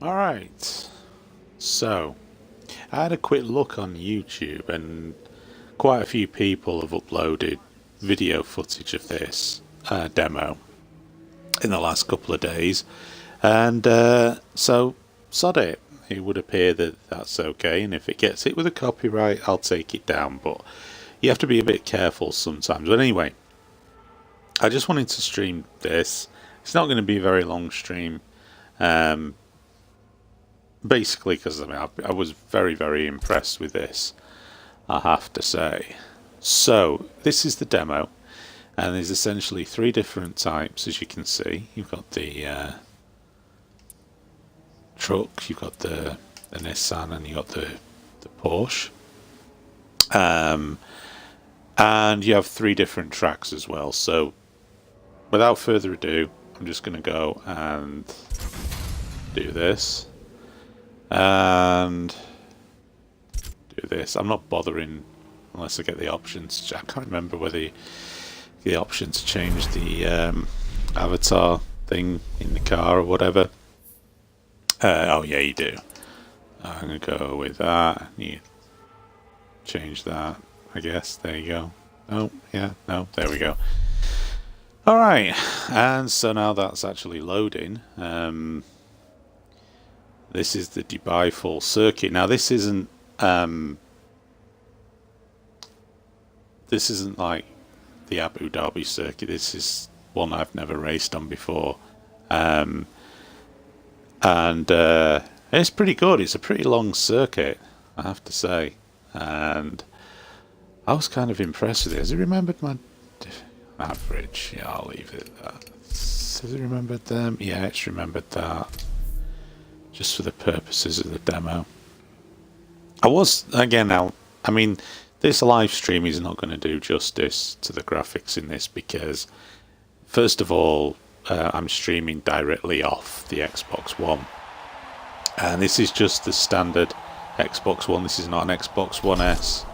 Alright, so I had a quick look on YouTube and quite a few people have uploaded video footage of this demo in the last couple of days, and so sod it. It would appear that that's okay, and if it gets hit with a copyright, I'll take it down, but you have to be a bit careful sometimes. But anyway, I just wanted to stream this. It's not going to be a very long stream. Basically, because I was very, very impressed with this, I have to say. So, this is the demo, and there's essentially three different types, as you can see. You've got the truck, you've got the Nissan, and you've got the Porsche. And you have three different tracks as well. So, without further ado, I'm just going to go and do this. And do this. I'm not bothering unless I get the options. I can't remember whether the option to change the avatar thing in the car or whatever. Oh yeah, you do. I'm gonna go with that. You change that, I guess. There you go. Oh yeah, no, there we go. Alright, and so now that's actually loading. This is the Dubai full circuit. Now this isn't like the Abu Dhabi circuit. This is one I've never raced on before, and it's pretty good. It's a pretty long circuit, I have to say, and I was kind of impressed with it. Has it remembered my average? Yeah, I'll leave it at that. Has it remembered them? Yeah, it's remembered that. Just for the purposes of the demo. I mean, this live stream is not going to do justice to the graphics in this because, first of all, I'm streaming directly off the Xbox One. And this is just the standard Xbox One. This is not an Xbox One S.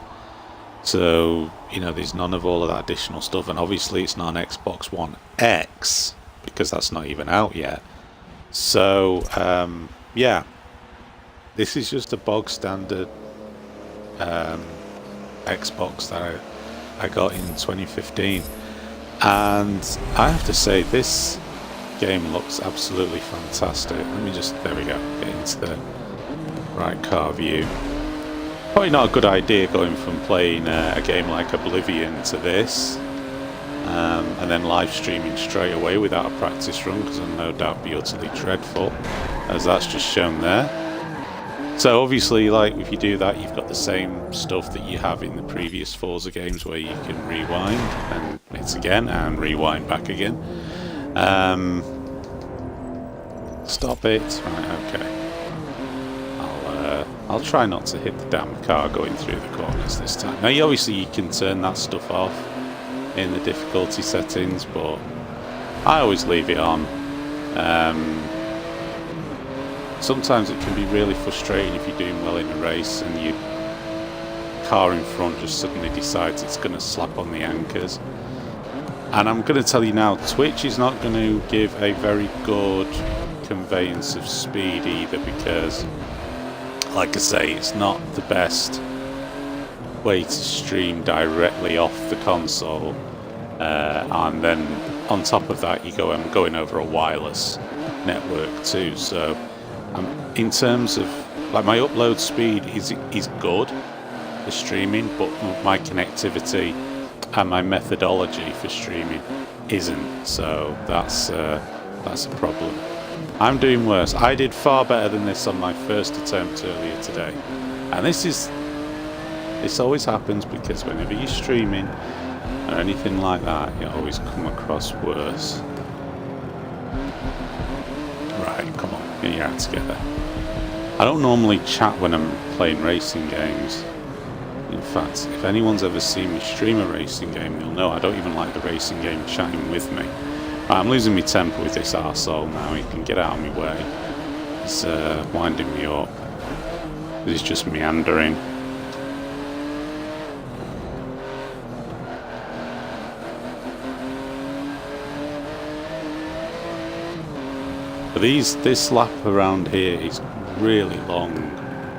So, you know, there's none of all of that additional stuff. And obviously it's not an Xbox One X because that's not even out yet. So, yeah, this is just a bog standard Xbox that I got in 2015, and I have to say this game looks absolutely fantastic. Let me just, there we go, get into the right car view. Probably not a good idea going from playing a game like Oblivion to this, and then live streaming straight away without a practice run, because I'll no doubt be utterly dreadful, as that's just shown there. So obviously, like, if you do that, you've got the same stuff that you have in the previous Forza games, where you can rewind and hit again and rewind back again. Stop it. Right, okay. I'll try not to hit the damn car going through the corners this time. Now, obviously, you can turn that stuff off in the difficulty settings, but I always leave it on. Sometimes it can be really frustrating if you're doing well in a race and your car in front just suddenly decides it's going to slap on the anchors. And I'm going to tell you now, Twitch is not going to give a very good conveyance of speed either, because, like I say, it's not the best way to stream directly off the console, and then on top of that I'm going over a wireless network too, so in terms of, like, my upload speed is good for streaming, but my connectivity and my methodology for streaming isn't, so that's a problem. I'm doing worse. I did far better than this on my first attempt earlier today, and this always happens because whenever you're streaming or anything like that, you always come across worse. Right, come on, get your act together. I don't normally chat when I'm playing racing games. In fact, if anyone's ever seen me stream a racing game, you'll know I don't even like the racing game chatting with me. Right, I'm losing my temper with this arsehole now. He can get out of my way. He's winding me up. He's just meandering. But this lap around here is really long.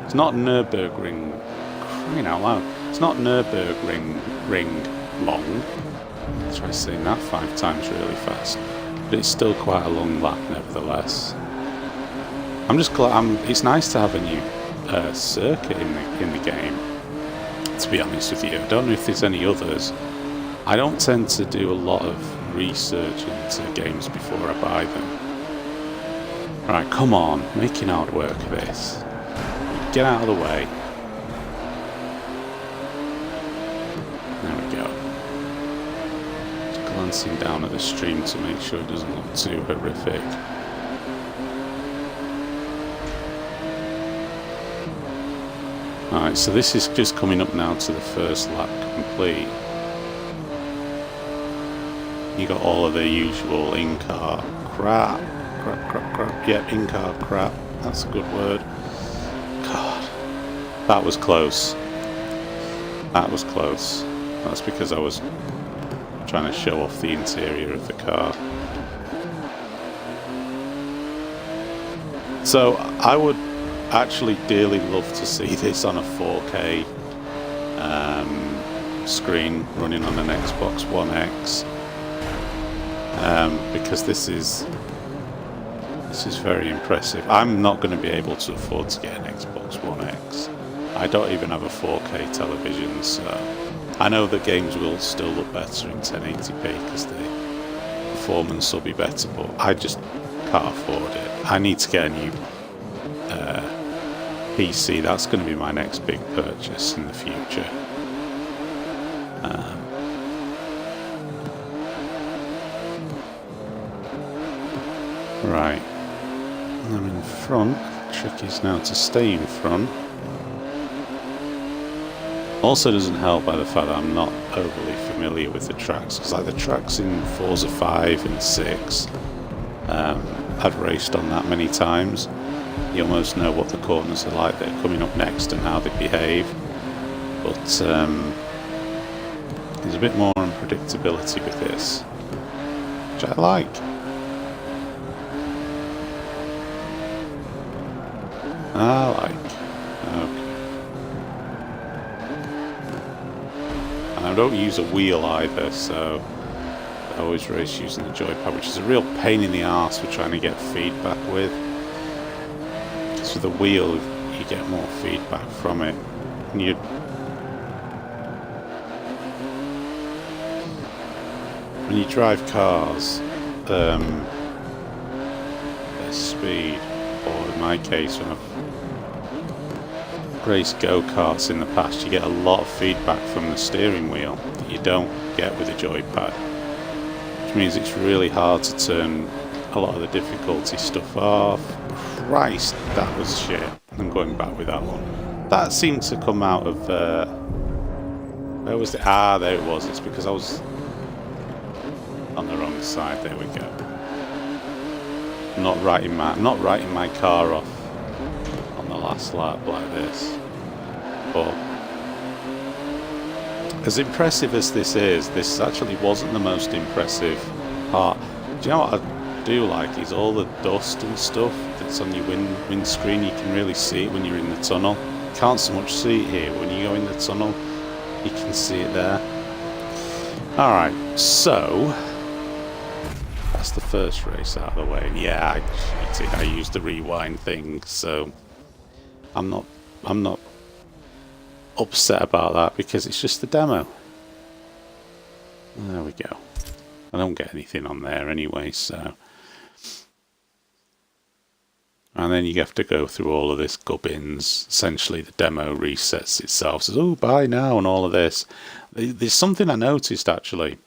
It's not Nürburgring, crying out loud. It's not Nürburgring long. I'll try saying that 5 times really fast. But it's still quite a long lap nevertheless. I'm just glad. It's nice to have a new circuit in the game. To be honest with you, I don't know if there's any others. I don't tend to do a lot of research into games before I buy them. Right, come on, making hard work of this. Get out of the way. There we go. Just glancing down at the stream to make sure it doesn't look too horrific. Alright, so this is just coming up now to the first lap complete. You got all of the usual in-car crap. Yep, in-car crap. That's a good word. God, that was close. That was close. That's because I was trying to show off the interior of the car. So I would actually dearly love to see this on a 4K screen running on an Xbox One X, because this is very impressive. I'm not going to be able to afford to get an Xbox One X. I don't even have a 4K television, so I know that games will still look better in 1080p because the performance will be better, but I just can't afford it. I need to get a new PC. That's going to be my next big purchase in the future. Right, I'm in front. The trick is now to stay in front. Also doesn't help by the fact that I'm not overly familiar with the tracks, because like the tracks in Forza 5 and 6, I've raced on that many times. You almost know what the corners are like that are coming up next and how they behave, but there's a bit more unpredictability with this, which I like. Okay. And I don't use a wheel either, so I always race using the joypad, which is a real pain in the arse for trying to get feedback with. Because with a wheel, you get more feedback from it. And when you drive cars, at speed, or in my case, when I've raced go-karts in the past, you get a lot of feedback from the steering wheel that you don't get with a joypad, which means it's really hard to turn a lot of the difficulty stuff off. Christ, that was shit. I'm going back with that one. That seemed to come out of where was it? Ah, there it was. It's because I was on the wrong side. There we go. I'm not writing my car off on the last lap like this. But as impressive as this actually wasn't the most impressive part. Do you know what I do like is all the dust and stuff that's on your windscreen. You can really see it when you're in the tunnel. You can't so much see it here. When you go in the tunnel, you can see it there. Alright, so that's the first race out of the way. And yeah, I cheated. I used the rewind thing, so I'm not upset about that because it's just the demo. There we go. I don't get anything on there anyway, so. And then you have to go through all of this gubbins. Essentially, the demo resets itself. Says, oh, buy now and all of this. There's something I noticed, actually.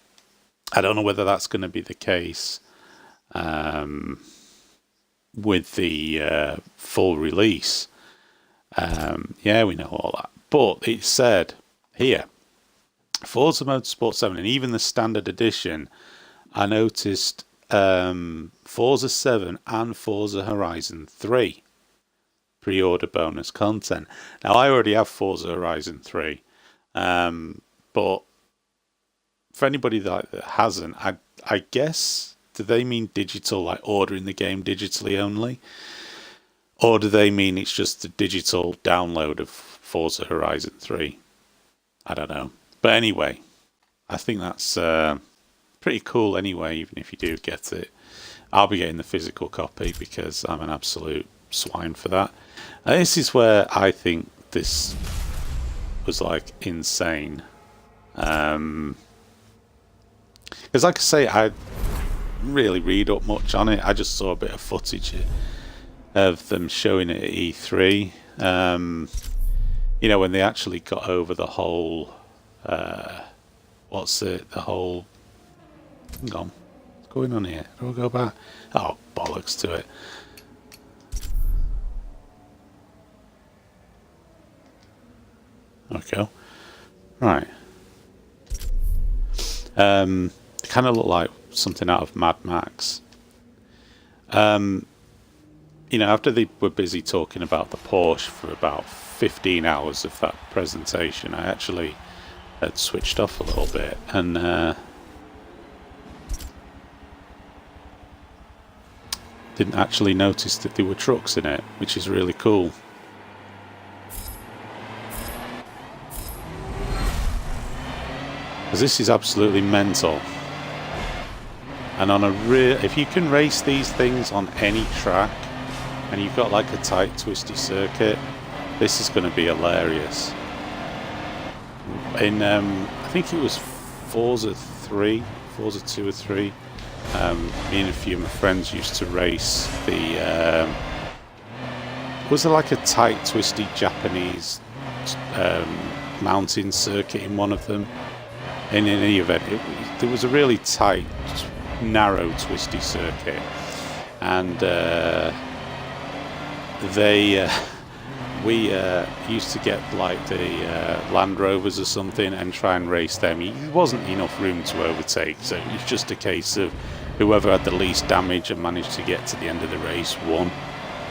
I don't know whether that's going to be the case with the full release. Yeah, we know all that. But it said here, Forza Motorsport 7, and even the standard edition, I noticed Forza 7 and Forza Horizon 3 pre-order bonus content. Now, I already have Forza Horizon 3, but for anybody that hasn't, I guess do they mean digital, like ordering the game digitally only? Or do they mean it's just a digital download of Forza Horizon 3? I don't know. But anyway, I think that's pretty cool anyway, even if you do get it. I'll be getting the physical copy because I'm an absolute swine for that. And this is where I think this was like insane. Because like I say, I didn't really read up much on it. I just saw a bit of footage of them showing it at E3. You know, when they actually got over the whole what's it, the whole, hang on, what's going on here? Do I go back? Oh, bollocks to it. There we go. Right. Kind of look like something out of Mad Max. You know, after they were busy talking about the Porsche for about 15 hours of that presentation, I actually had switched off a little bit and didn't actually notice that there were trucks in it, which is really cool. Because this is absolutely mental. And on a if you can race these things on any track, and you've got like a tight, twisty circuit, this is going to be hilarious. In I think it was Forza 2 or 3. Me and a few of my friends used to race the. Was there like a tight, twisty Japanese mountain circuit in one of them? In any event, there was a really tight, narrow, twisty circuit, and we used to get like the Land Rovers or something and try and race them. There wasn't enough room to overtake, so it was just a case of whoever had the least damage and managed to get to the end of the race won,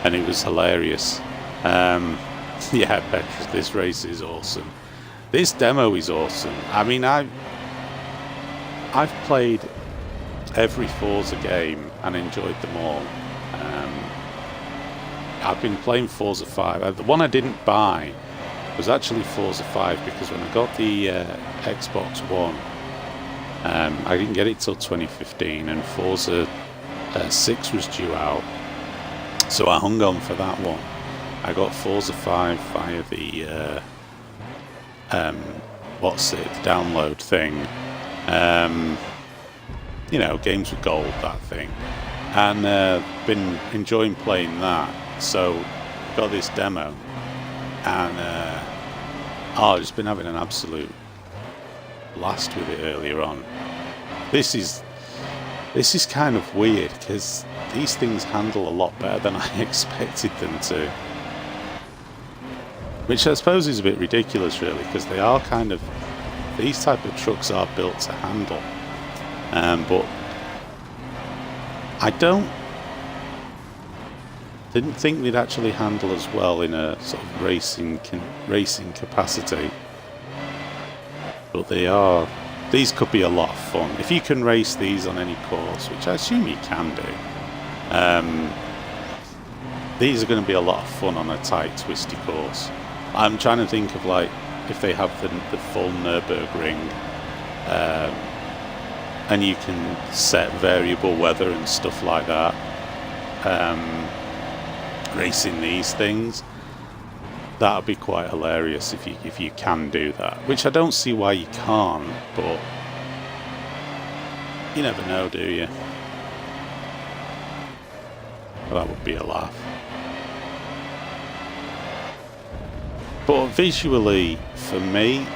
and it was hilarious. Yeah, Petra, this race is awesome. This demo is awesome. I mean, I've played every Forza game and enjoyed them all. I've been playing Forza 5. The one I didn't buy was actually Forza 5 because when I got the Xbox One, I didn't get it till 2015, and Forza 6 was due out. So I hung on for that one. I got Forza 5 via the what's it, download thing. You know, games with gold, that thing. And been enjoying playing that. So got this demo, and I've just been having an absolute blast with it earlier on. This is kind of weird because these things handle a lot better than I expected them to. Which I suppose is a bit ridiculous, really, because they are kind of, these type of trucks are built to handle. But I didn't think they'd actually handle as well in a sort of racing capacity. But they are. These could be a lot of fun if you can race these on any course, which I assume you can do. These are going to be a lot of fun on a tight, twisty course. I'm trying to think of like if they have the full Nürburgring, and you can set variable weather and stuff like that. Racing these things, that would be quite hilarious if you can do that. Which I don't see why you can't, but you never know, do you? Well, that would be a laugh. But visually, for me,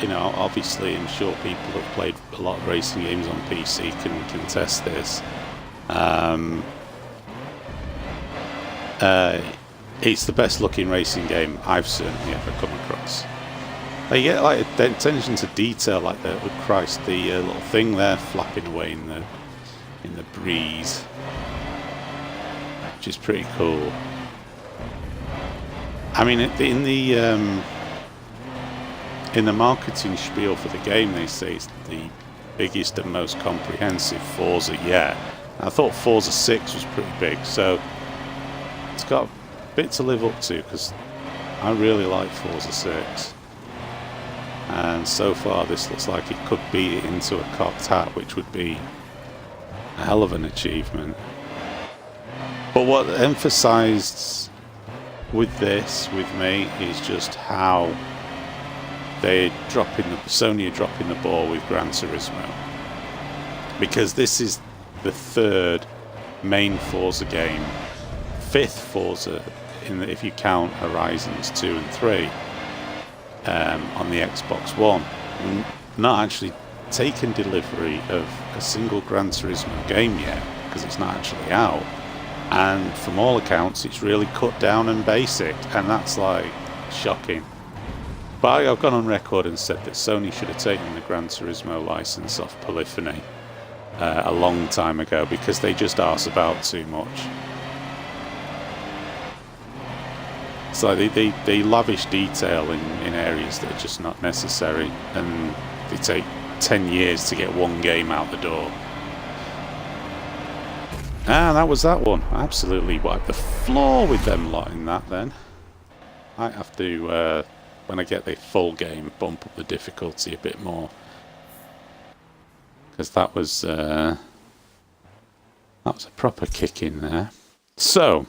you know, obviously I'm sure people who've played a lot of racing games on PC can contest this. It's the best looking racing game I've certainly ever come across. They get like the attention to detail, like the little thing there flapping away in the breeze, which is pretty cool. I mean, in the marketing spiel for the game, they say it's the biggest and most comprehensive Forza yet. I thought Forza 6 was pretty big, so it's got a bit to live up to, because I really like Forza 6. And so far this looks like it could beat it into a cocked hat, which would be a hell of an achievement. But what emphasised with this, with me, is just how Sony are dropping the ball with Gran Turismo. Because this is the third main Forza game, fifth Forza, if you count Horizons 2 and 3, on the Xbox One. Not actually taken delivery of a single Gran Turismo game yet, because it's not actually out. And from all accounts, it's really cut down and basic, and that's like shocking. But I've gone on record and said that Sony should have taken the Gran Turismo license off Polyphony a long time ago, because they just arse about too much. It's like they lavish detail in areas that are just not necessary, and they take 10 years to get one game out the door. Ah, that was that one. I absolutely wiped the floor with them lot in that then. I have to, when I get the full game, bump up the difficulty a bit more. Because that was a proper kick in there. So,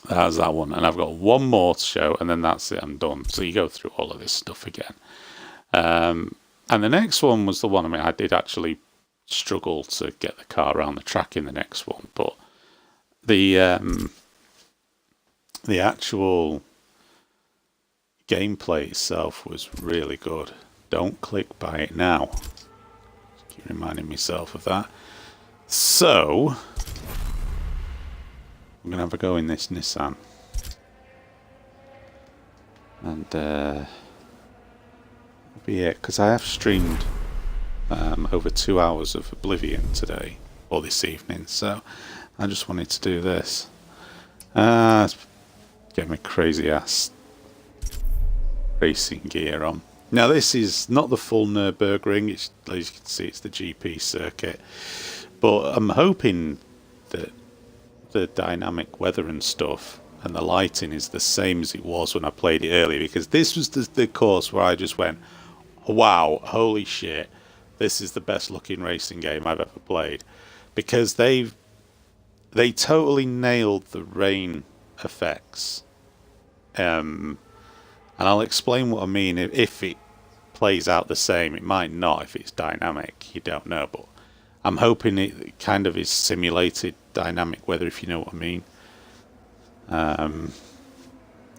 that was that one. And I've got one more to show, and then that's it, I'm done. So you go through all of this stuff again. And the next one was the one, I mean, I did actually struggle to get the car around the track in the next one, but the actual gameplay itself was really good. Don't click buy it now. Just keep reminding myself of that. So I'm gonna have a go in this Nissan, and that'll be it, because I have streamed over 2 hours of Oblivion today, or this evening, so I just wanted to do this. Get my crazy ass racing gear on. Now this is not the full Nürburgring, as you can see it's the GP circuit, but I'm hoping that the dynamic weather and stuff and the lighting is the same as it was when I played it earlier, because this was the course where I just went, wow, holy shit, this is the best looking racing game I've ever played, because they totally nailed the rain effects, and I'll explain what I mean if it plays out the same. It might not if it's dynamic, you don't know, but I'm hoping it kind of is simulated dynamic weather, if you know what I mean,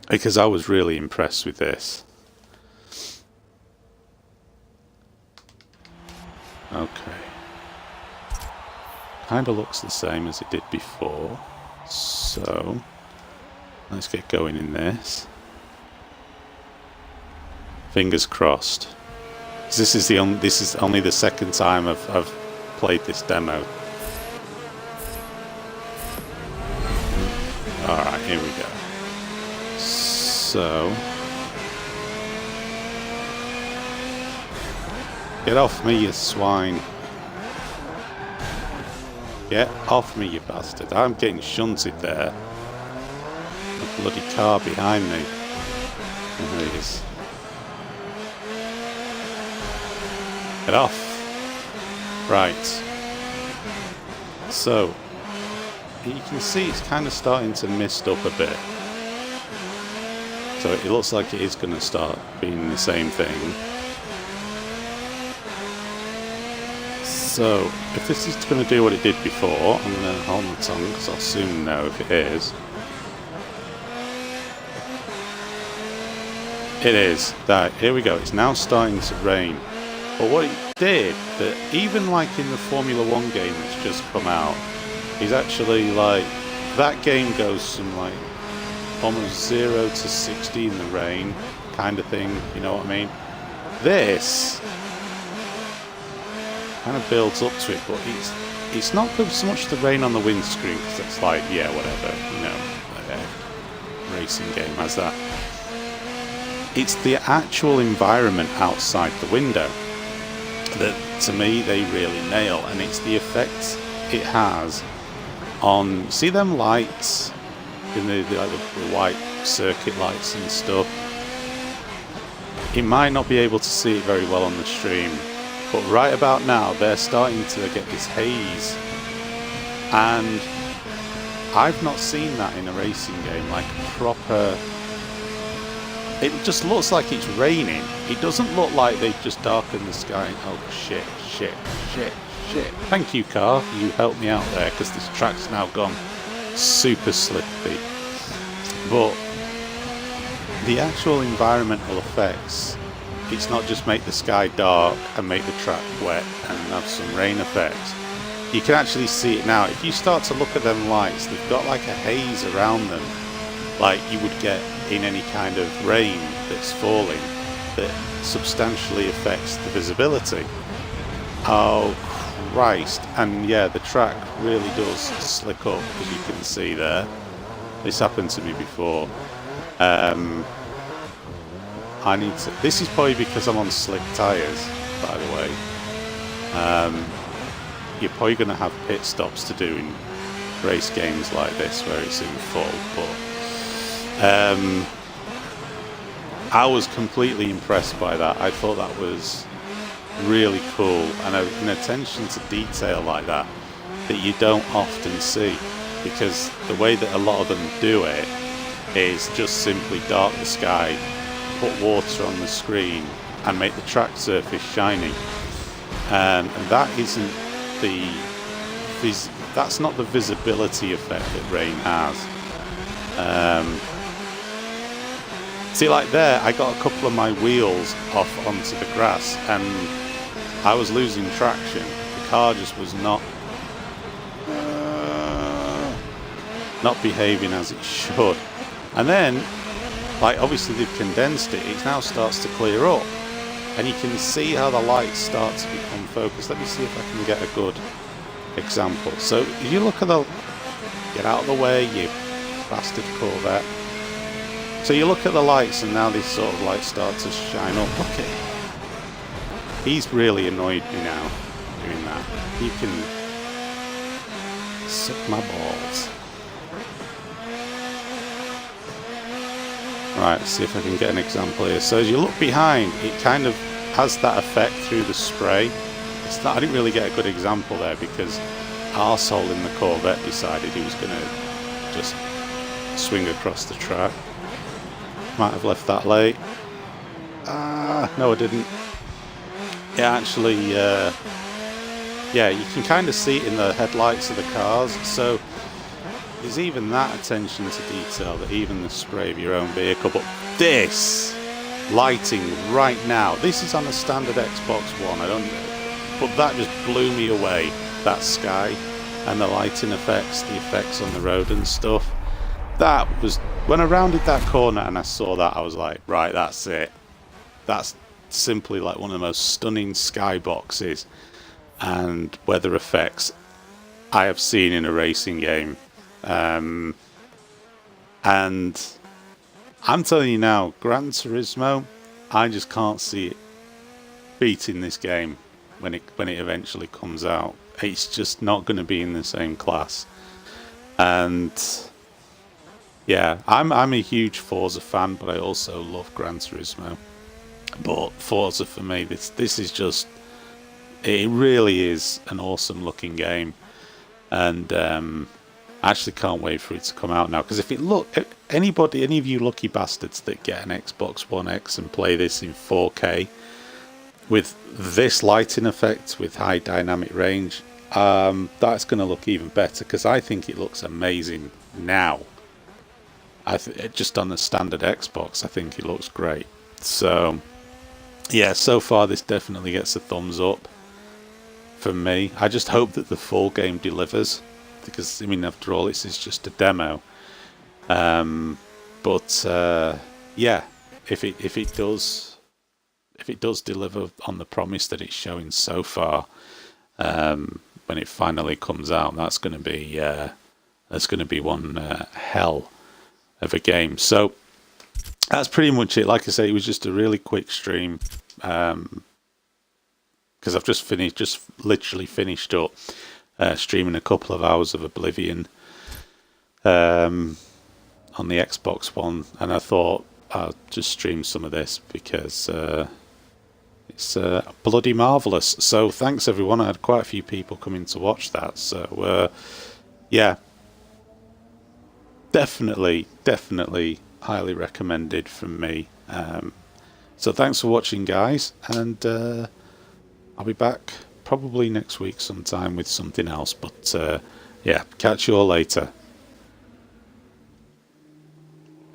because I was really impressed with this. Okay, kind of looks the same as it did before, so let's get going in this. Fingers crossed. This is only the second time I've played this demo. All right, here we go. So, get off me, you swine. Get off me, you bastard. I'm getting shunted there. A bloody car behind me. There it is. Get off. Right. So, you can see it's kind of starting to mist up a bit. So it looks like it is going to start being the same thing. So, if this is going to do what it did before, I'm going to hold my tongue because I'll soon know if it is. It is. That, here we go. It's now starting to rain. But what it did, that even like in the Formula 1 game that's just come out, is actually like, that game goes from like almost 0 to 60 in the rain kind of thing, you know what I mean? This kind of builds up to it, but it's not so much the rain on the windscreen, because it's like, yeah, whatever, you know, racing game has that. It's the actual environment outside the window. that to me they really nail, and it's the effect it has on, see them lights in the white circuit lights and stuff. You might not be able to see it very well on the stream, but right about now they're starting to get this haze, and I've not seen that in a racing game, like proper. It just looks like it's raining. It doesn't look like they've just darkened the sky. Oh shit, shit, shit, shit. Thank you, car. You helped me out there, because this track's now gone super slippy. But the actual environmental effects, it's not just make the sky dark and make the track wet and have some rain effects. You can actually see it now. If you start to look at them lights, they've got like a haze around them, like you would get in any kind of rain that's falling, that substantially affects the visibility. Oh Christ. And yeah, the track really does slick up, as you can see there. This happened to me before. I need to, this is probably because I'm on slick tyres, by the way. You're probably going to have pit stops to do in race games like this where it's in full, but I was completely impressed by that. I thought that was really cool, and an attention to detail like that you don't often see, because the way that a lot of them do it is just simply dark the sky, put water on the screen and make the track surface shiny, and that isn't that's not the visibility effect that rain has. See, like there, I got a couple of my wheels off onto the grass and I was losing traction. The car just was not behaving as it should. And then, like, obviously they've condensed it. It now starts to clear up, and you can see how the lights start to become focused. Let me see if I can get a good example. So if you look at the, get out of the way, you bastard Corvette. So you look at the lights, and now these sort of lights start to shine up. Look at him. He's really annoyed me now doing that. You can suck my balls. Right, let's see if I can get an example here. So as you look behind, it kind of has that effect through the spray. It's not, I didn't really get a good example there because arsehole in the Corvette decided he was going to just swing across the track. Might have left that late. No I didn't. Yeah, actually, yeah, you can kind of see it in the headlights of the cars. So there's even that attention to detail, that even the spray of your own vehicle. But this lighting right now, this is on a standard Xbox One. But that just blew me away. That sky and the lighting effects, the effects on the road and stuff. That was, when I rounded that corner and I saw that, I was like, right, that's it. That's simply like one of the most stunning skyboxes and weather effects I have seen in a racing game. And I'm telling you now, Gran Turismo, I just can't see it beating this game when it eventually comes out. It's just not going to be in the same class. And yeah, I'm a huge Forza fan, but I also love Gran Turismo. But Forza for me, this is just, it really is an awesome looking game, and I actually can't wait for it to come out now. Because if any of you lucky bastards that get an Xbox One X and play this in 4K with this lighting effect with high dynamic range, that's going to look even better, because I think it looks amazing now. Just on the standard Xbox, I think it looks great. So yeah, so far this definitely gets a thumbs up from me. I just hope that the full game delivers, because I mean, after all, this is just a demo. But yeah, if it does deliver on the promise that it's showing so far, when it finally comes out, that's going to be one hell of a game. So that's pretty much it. Like I say, it was just a really quick stream, kind because I've just literally finished up streaming a couple of hours of Oblivion on the Xbox One, and I thought I'll just stream some of this because it's bloody marvellous. So thanks everyone. I had quite a few people coming to watch that. So yeah, definitely highly recommended from me. So thanks for watching, guys, and I'll be back probably next week sometime with something else. But yeah, catch you all later.